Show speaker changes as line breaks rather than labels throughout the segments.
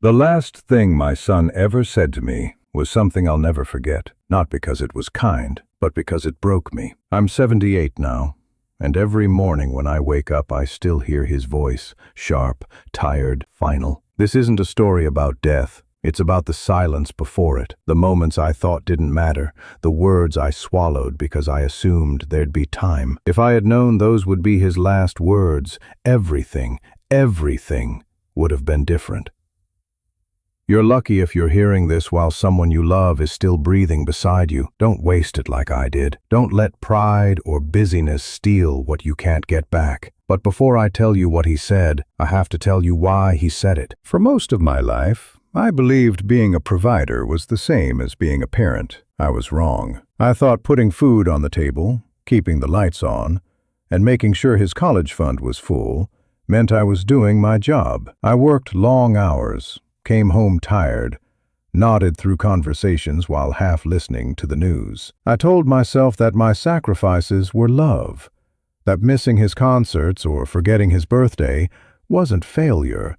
The last thing my son ever said to me was something I'll never forget, not because it was kind, but because it broke me. I'm 78 now, and every morning when I wake up I still hear his voice, sharp, tired, final. This isn't a story about death. It's about the silence before it, the moments I thought didn't matter, the words I swallowed because I assumed there'd be time. If I had known those would be his last words, everything would have been different. You're lucky if you're hearing this while someone you love is still breathing beside you. Don't waste it like I did. Don't let pride or busyness steal what you can't get back. But before I tell you what he said, I have to tell you why he said it. For most of my life, I believed being a provider was the same as being a parent. I was wrong. I thought putting food on the table, keeping the lights on, and making sure his college fund was full meant I was doing my job. I worked long hours, came home tired, nodded through conversations while half listening to the news. I told myself that my sacrifices were love, that missing his concerts or forgetting his birthday wasn't failure,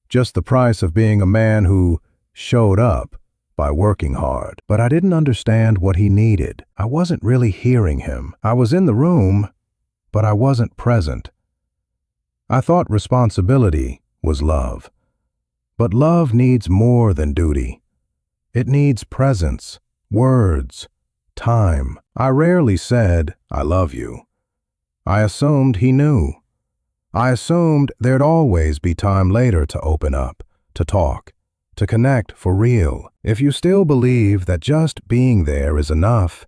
just the price of being a man who showed up by working hard. But I didn't understand what he needed. I wasn't really hearing him. I was in the room, but I wasn't present. I thought responsibility was love. But love needs more than duty. It needs presence, words, time. I rarely said, "I love you." I assumed he knew. I assumed there'd always be time later to open up, to talk, to connect for real. If you still believe that just being there is enough,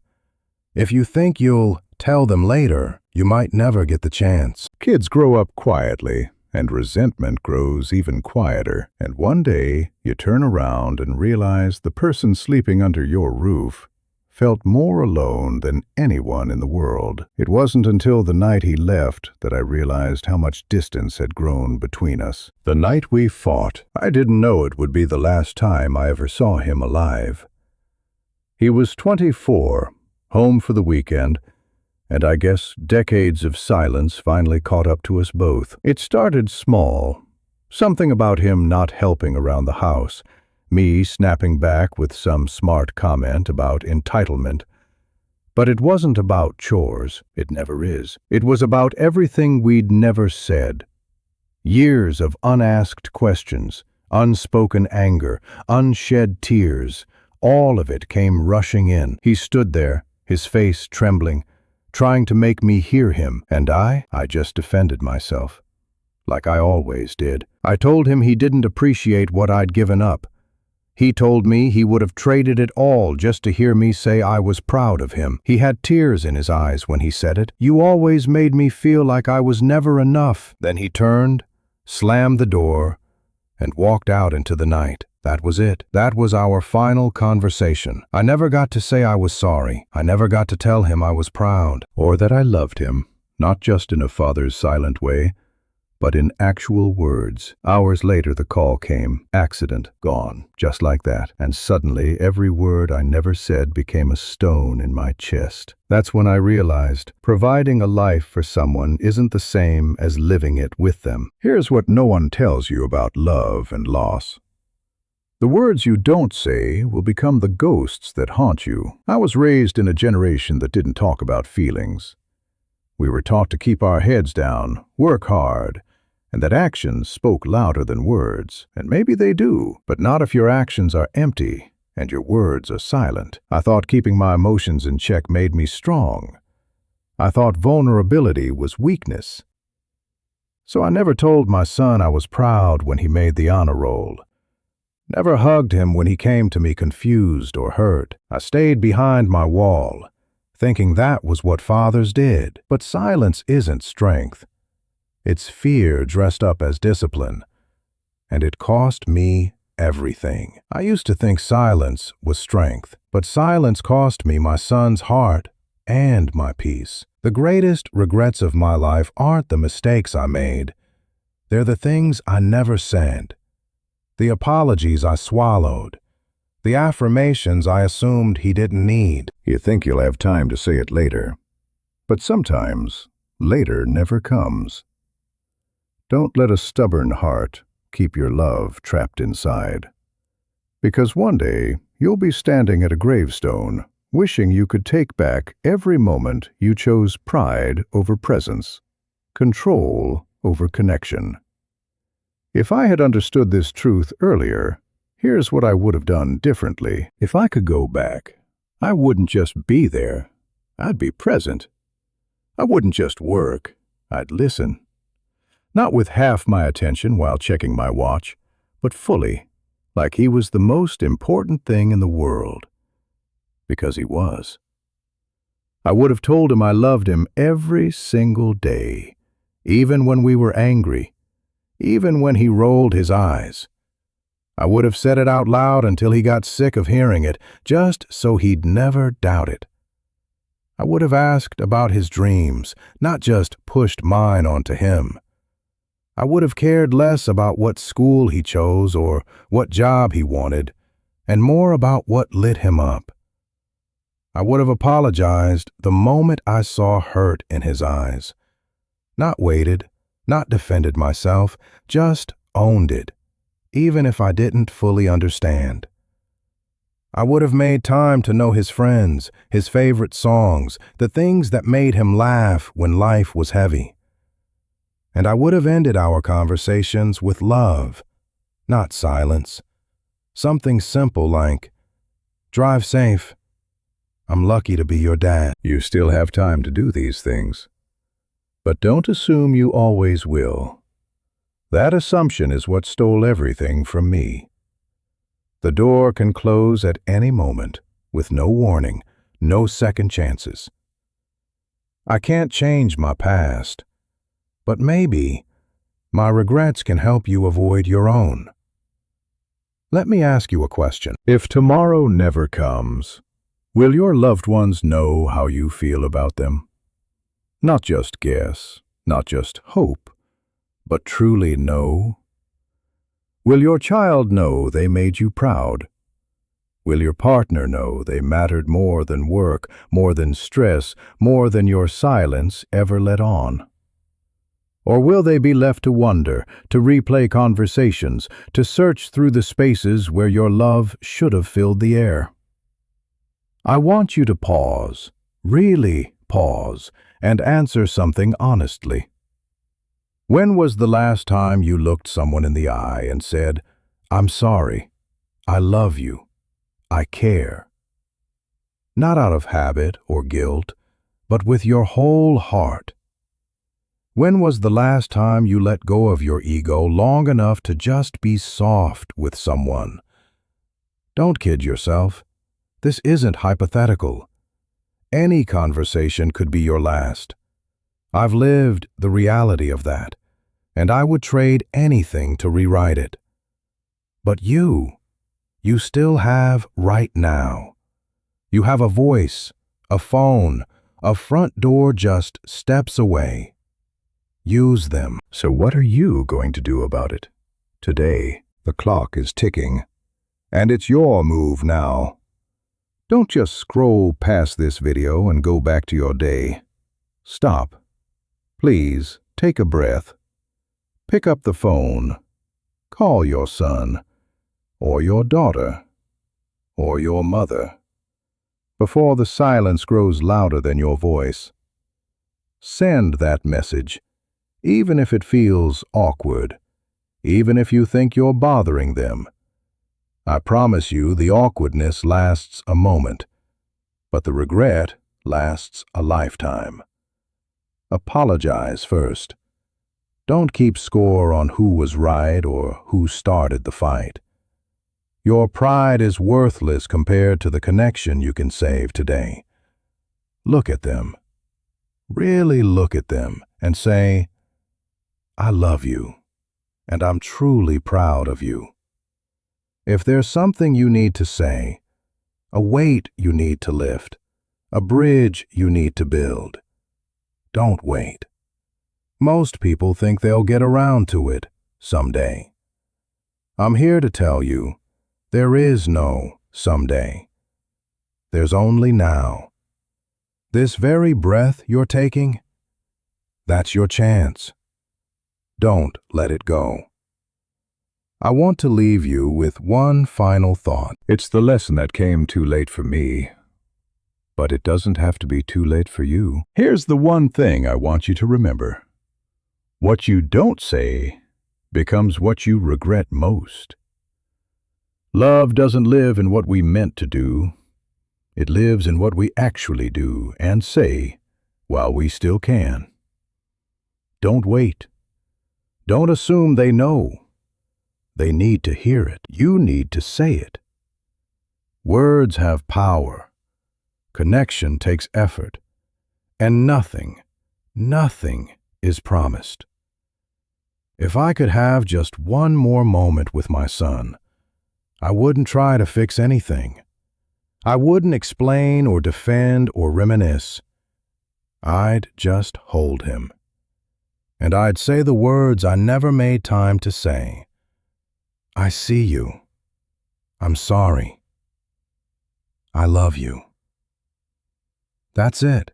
if you think you'll tell them later, you might never get the chance. Kids grow up quietly, and resentment grows even quieter. And one day, you turn around and realize the person sleeping under your roof felt more alone than anyone in the world. It wasn't until the night he left that I realized how much distance had grown between us. The night we fought, I didn't know it would be the last time I ever saw him alive. He was 24, home for the weekend, and I guess decades of silence finally caught up to us both. It started small, something about him not helping around the house, me snapping back with some smart comment about entitlement. But it wasn't about chores, it never is. It was about everything we'd never said. Years of unasked questions, unspoken anger, unshed tears, all of it came rushing in. He stood there, his face trembling, trying to make me hear him, and I just defended myself, like I always did. I told him he didn't appreciate what I'd given up. He told me he would have traded it all just to hear me say I was proud of him. He had tears in his eyes when he said it. "You always made me feel like I was never enough." Then he turned, slammed the door, and walked out into the night. That was it. That was our final conversation. I never got to say I was sorry. I never got to tell him I was proud. Or that I loved him, not just in a father's silent way, but in actual words. Hours later the call came. Accident, gone, just like that. And suddenly every word I never said became a stone in my chest. That's when I realized providing a life for someone isn't the same as living it with them. Here's what no one tells you about love and loss. The words you don't say will become the ghosts that haunt you. I was raised in a generation that didn't talk about feelings. We were taught to keep our heads down, work hard, and that actions spoke louder than words. And maybe they do, but not if your actions are empty and your words are silent. I thought keeping my emotions in check made me strong. I thought vulnerability was weakness. So I never told my son I was proud when he made the honor roll. Never hugged him when he came to me confused or hurt. I stayed behind my wall, thinking that was what fathers did. But silence isn't strength. It's fear dressed up as discipline. And it cost me everything. I used to think silence was strength, but silence cost me my son's heart and my peace. The greatest regrets of my life aren't the mistakes I made. They're the things I never said. The apologies I swallowed, the affirmations I assumed he didn't need. You think you'll have time to say it later, but sometimes later never comes. Don't let a stubborn heart keep your love trapped inside. Because one day, you'll be standing at a gravestone, wishing you could take back every moment you chose pride over presence, control over connection. If I had understood this truth earlier, here's what I would have done differently. If I could go back, I wouldn't just be there, I'd be present. I wouldn't just work, I'd listen. Not with half my attention while checking my watch, but fully, like he was the most important thing in the world. Because he was. I would have told him I loved him every single day, even when we were angry, even when he rolled his eyes. I would have said it out loud until he got sick of hearing it, just so he'd never doubt it. I would have asked about his dreams, not just pushed mine onto him. I would have cared less about what school he chose or what job he wanted, and more about what lit him up. I would have apologized the moment I saw hurt in his eyes. Not waited, not defended myself, just owned it, even if I didn't fully understand. I would have made time to know his friends, his favorite songs, the things that made him laugh when life was heavy. And I would have ended our conversations with love, not silence. Something simple like, "Drive safe. I'm lucky to be your dad." You still have time to do these things. But don't assume you always will. That assumption is what stole everything from me. The door can close at any moment, with no warning, no second chances. I can't change my past, but maybe my regrets can help you avoid your own. Let me ask you a question. If tomorrow never comes, will your loved ones know how you feel about them? Not just guess, not just hope, but truly know? Will your child know they made you proud? Will your partner know they mattered more than work, more than stress, more than your silence ever let on? Or will they be left to wonder, to replay conversations, to search through the spaces where your love should have filled the air? I want you to pause, really pause, and answer something honestly. When was the last time you looked someone in the eye and said, "I'm sorry, I love you, I care"? Not out of habit or guilt, but with your whole heart. When was the last time you let go of your ego long enough to just be soft with someone? Don't kid yourself. This isn't hypothetical. Any conversation could be your last. I've lived the reality of that, and I would trade anything to rewrite it. But you still have right now. You have a voice, a phone, a front door just steps away. Use them. So what are you going to do about it? Today, the clock is ticking, and it's your move now. Don't just scroll past this video and go back to your day. Stop. Please, take a breath. Pick up the phone. Call your son, or your daughter, or your mother, before the silence grows louder than your voice. Send that message. Even if it feels awkward, even if you think you're bothering them. I promise you the awkwardness lasts a moment, but the regret lasts a lifetime. Apologize first. Don't keep score on who was right or who started the fight. Your pride is worthless compared to the connection you can save today. Look at them. Really look at them and say, "I love you, and I'm truly proud of you." If there's something you need to say, a weight you need to lift, a bridge you need to build, don't wait. Most people think they'll get around to it someday. I'm here to tell you, there is no someday. There's only now. This very breath you're taking, that's your chance. Don't let it go. I want to leave you with one final thought. It's the lesson that came too late for me, but it doesn't have to be too late for you. Here's the one thing I want you to remember. What you don't say becomes what you regret most. Love doesn't live in what we meant to do. It lives in what we actually do and say while we still can. Don't wait. Don't assume they know. They need to hear it. You need to say it. Words have power. Connection takes effort. And nothing is promised. If I could have just one more moment with my son, I wouldn't try to fix anything. I wouldn't explain or defend or reminisce. I'd just hold him. And I'd say the words I never made time to say. I see you. I'm sorry. I love you. That's it.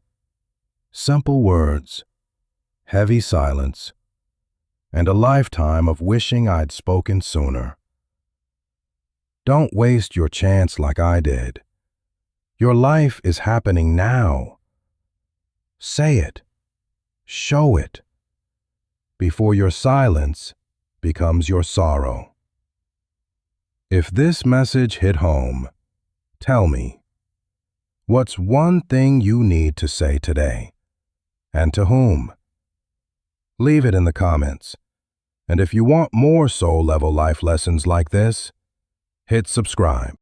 Simple words, heavy silence, and a lifetime of wishing I'd spoken sooner. Don't waste your chance like I did. Your life is happening now. Say it. Show it. Before your silence becomes your sorrow. If this message hit home, tell me, what's one thing you need to say today? And to whom? Leave it in the comments. And if you want more soul-level life lessons like this, hit subscribe.